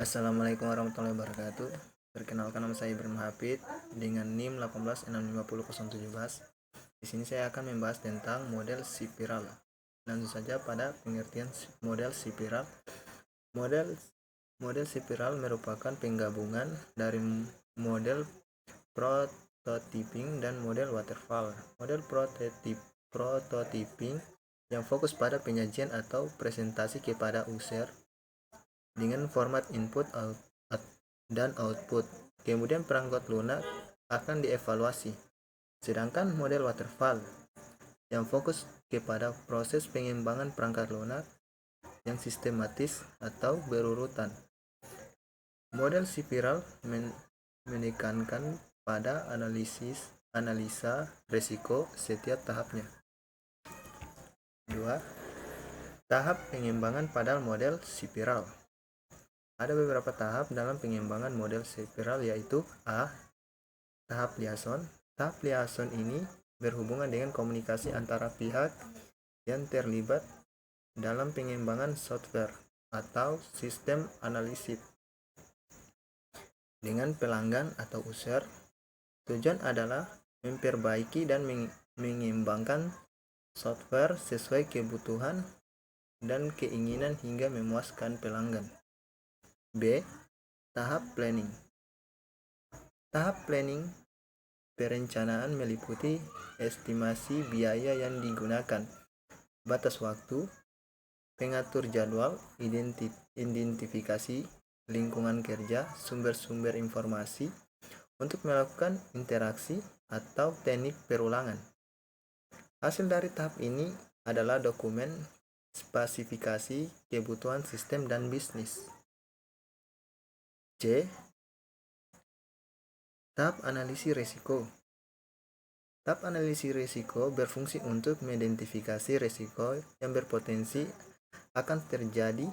Assalamualaikum warahmatullahi wabarakatuh. Perkenalkan, nama saya Ibrahim Hafid dengan NIM 1865017. Di sini saya akan membahas tentang model spiral. Langsung saja pada pengertian model spiral. Model model spiral merupakan penggabungan dari model prototyping dan model waterfall. Model prototyping yang fokus pada penyajian atau presentasi kepada user dengan format input dan output. Kemudian perangkat lunak akan dievaluasi. Sedangkan model waterfall yang fokus kepada proses pengembangan perangkat lunak yang sistematis atau berurutan. Model spiral menekankan pada analisa resiko setiap tahapnya. 2. Tahap pengembangan pada model spiral. Ada beberapa tahap dalam pengembangan model spiral, yaitu A. Tahap liaison. Tahap liaison ini berhubungan dengan komunikasi antara pihak yang terlibat dalam pengembangan software atau sistem analisis dengan pelanggan atau user. Tujuan adalah memperbaiki dan mengembangkan software sesuai kebutuhan dan keinginan hingga memuaskan pelanggan. B. Tahap planning. Tahap planning perencanaan meliputi estimasi biaya yang digunakan, batas waktu, pengatur jadwal, identifikasi lingkungan kerja, sumber-sumber informasi untuk melakukan interaksi atau teknik perulangan. Hasil dari tahap ini adalah dokumen spesifikasi kebutuhan sistem dan bisnis. C. Tahap analisis risiko. Tahap analisis risiko berfungsi untuk mengidentifikasi risiko yang berpotensi akan terjadi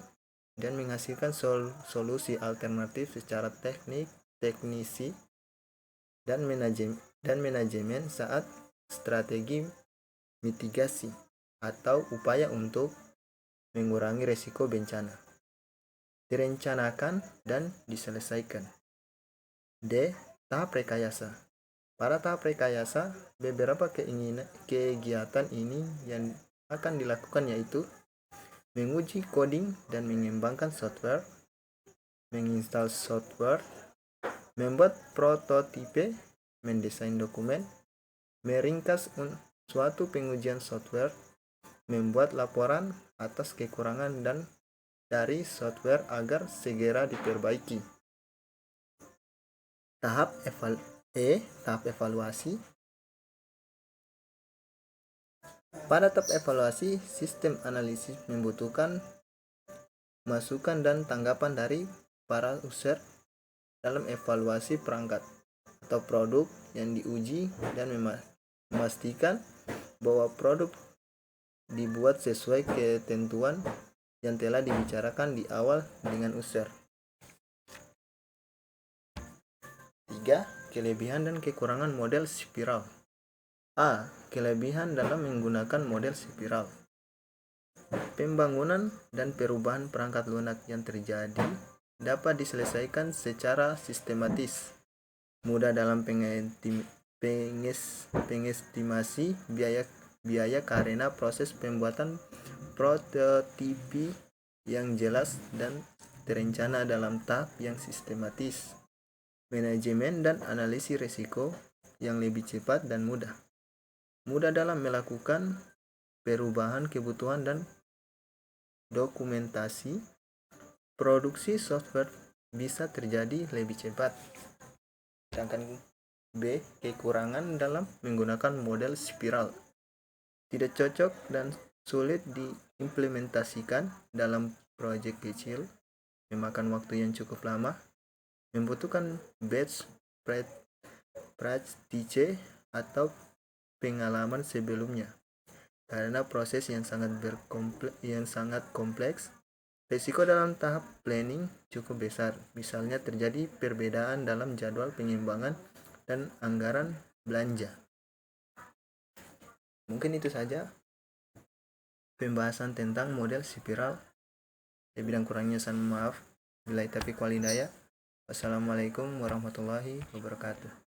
dan menghasilkan solusi alternatif secara teknisi dan manajemen saat strategi mitigasi atau upaya untuk mengurangi risiko bencana direncanakan dan diselesaikan. D. Tahap rekayasa. Pada tahap rekayasa, beberapa kegiatan ini yang akan dilakukan yaitu menguji coding dan mengembangkan software, menginstal software, membuat prototipe, mendesain dokumen, meringkas suatu pengujian software, membuat laporan atas kekurangan dan dari software agar segera diperbaiki. Tahap evaluasi. Pada tahap evaluasi, sistem analisis membutuhkan masukan dan tanggapan dari para user dalam evaluasi perangkat atau produk yang diuji dan memastikan bahwa produk dibuat sesuai ketentuan yang telah dibicarakan di awal dengan user. 3. Kelebihan dan kekurangan model spiral. A. Kelebihan dalam menggunakan model spiral. Pembangunan dan perubahan perangkat lunak yang terjadi dapat diselesaikan secara sistematis, mudah dalam pengestimasi biaya karena proses pembuatan prototipe yang jelas dan terencana dalam tahap yang sistematis. Manajemen dan analisis risiko yang lebih cepat dan mudah dalam melakukan perubahan kebutuhan dan dokumentasi. Produksi software bisa terjadi lebih cepat. Sedangkan B. Kekurangan dalam menggunakan model spiral. Tidak cocok dan sulit diimplementasikan dalam proyek kecil, memakan waktu yang cukup lama, membutuhkan batch practice atau pengalaman sebelumnya. Karena proses yang sangat kompleks, risiko dalam tahap planning cukup besar. Misalnya terjadi perbedaan dalam jadwal pengembangan dan anggaran belanja. Mungkin itu saja pembahasan tentang model spiral. Lebih dan kurangnya saya maaf. Billahi taufiq wal hidayah. Wassalamualaikum warahmatullahi wabarakatuh.